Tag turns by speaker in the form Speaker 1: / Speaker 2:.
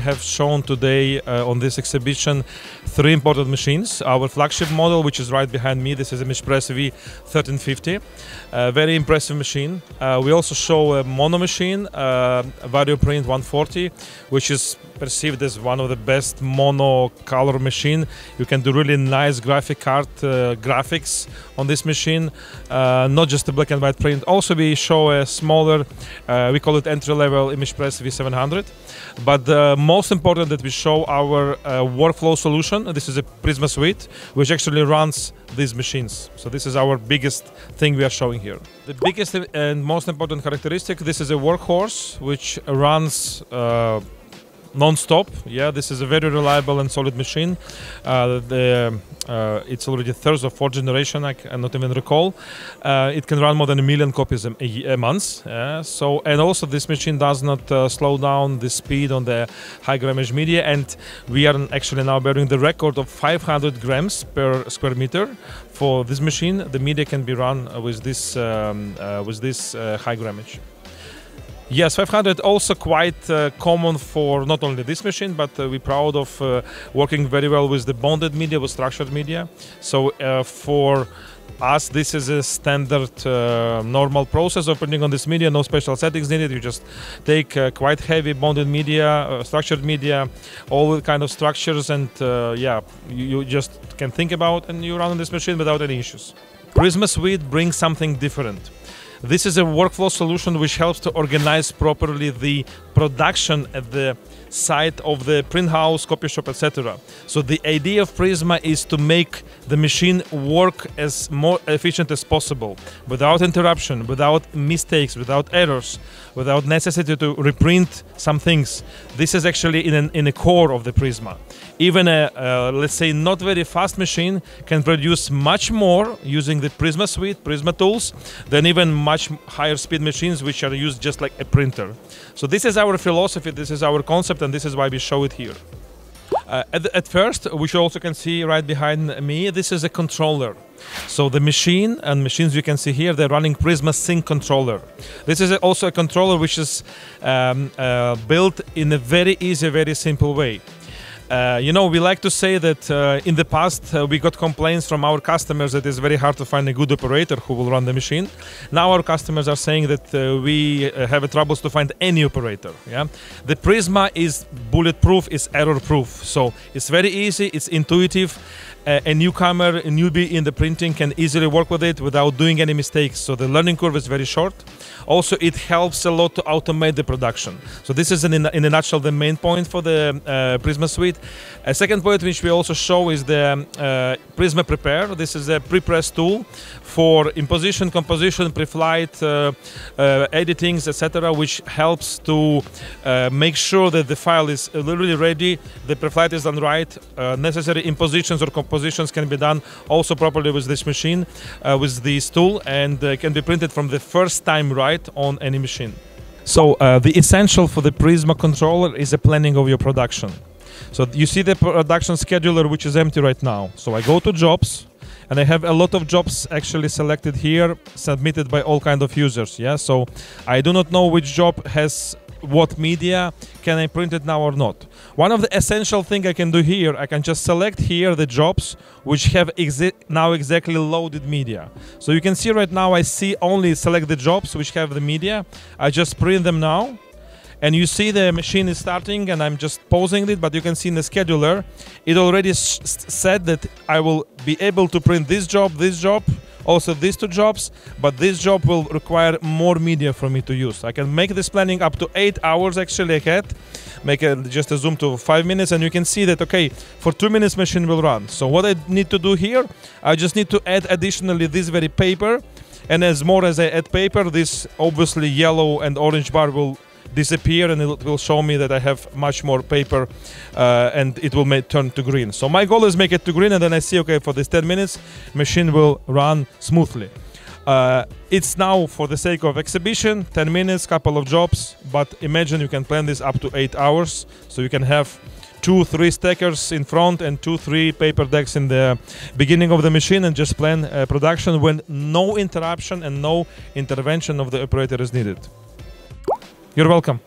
Speaker 1: have shown today on this exhibition 3 important machines. Our flagship model, which is right behind me, this is a Image-Press V1350, very impressive machine. We also show a mono machine, VarioPrint 140, which is perceived as one of the best mono color machine. You can do really nice graphic card graphics on this machine, not just a black and white print. Also we show a smaller, we call it entry-level Image-Press V700, but the most important that we show our workflow solution. This is a PrismaSuite, which actually runs these machines. So this is our biggest thing we are showing here. The biggest and most important characteristic, this is a workhorse which runs non-stop. Yeah, this is a very reliable and solid machine. It's already third or fourth generation, I cannot even recall. It can run more than 1 million copies a month. And also this machine does not slow down the speed on the high grammage media, and we are actually now bearing the record of 500 grams per square meter. For this machine, the media can be run with this high grammage. Yes, 500 also quite common for not only this machine, but we're proud of working very well with the bonded media, with structured media. So for us, this is a standard normal process of printing on this media, no special settings needed. You just take quite heavy bonded media, structured media, all kind of structures, and yeah, you just can think about and you run on this machine without any issues. PrismaSuite brings something different. This is a workflow solution which helps to organize properly the production at the site of the print house, copy shop, etc. So the idea of Prisma is to make the machine work as more efficient as possible, without interruption, without mistakes, without errors, without necessity to reprint some things. This is actually in the core of the Prisma. Even a, let's say, not very fast machine can produce much more using the PrismaSuite, Prisma tools, than even much higher speed machines which are used just like a printer. So this is our philosophy, this is our concept, and this is why we show it here. At first, which you also can see right behind me, this is a controller. So the machine and machines you can see here, they're running Prisma Sync controller. This is also a controller which is built in a very easy, very simple way. You know, we like to say that in the past we got complaints from our customers that it's very hard to find a good operator who will run the machine. Now our customers are saying that we have troubles to find any operator. Yeah, the Prisma is bulletproof, it's error-proof, so it's very easy, it's intuitive. A newcomer, a newbie in the printing can easily work with it without doing any mistakes. So the learning curve is very short. Also, it helps a lot to automate the production. So this is in a nutshell the main point for the PrismaSuite. A second point which we also show is the Prisma Prepare. This is a pre-press tool for imposition, composition, pre-flight, editings, etc., which helps to make sure that the file is really ready, the pre-flight is done right, necessary impositions or compositions can be done also properly with this machine, with this tool, and can be printed from the first time right on any machine. So the essential for the Prisma controller is the planning of your production. So you see the production scheduler, which is empty right now. So I go to jobs, and I have a lot of jobs actually selected here, submitted by all kind of users. Yeah, so I do not know which job has what media, can I print it now or not. One of the essential thing I can do here, I can just select here the jobs which have now exactly loaded media. So you can see right now I see only select the jobs which have the media. I just print them now. And you see the machine is starting and I'm just pausing it, but you can see in the scheduler, it already said that I will be able to print this job, also these 2 jobs, but this job will require more media for me to use. I can make this planning up to 8 hours actually ahead, make just a zoom to 5 minutes, and you can see that, okay, for 2 minutes machine will run. So what I need to do here, I just need to add additionally this very paper, and as more as I add paper, this obviously yellow and orange bar will disappear, and it will show me that I have much more paper, and it will turn to green. So my goal is make it to green, and then I see, okay, for this 10 minutes machine will run smoothly. It's now for the sake of exhibition 10 minutes, couple of jobs, but imagine you can plan this up to 8 hours, so you can have 2-3 stackers in front and 2-3 paper decks in the beginning of the machine, and just plan production when no interruption and no intervention of the operator is needed. You're welcome.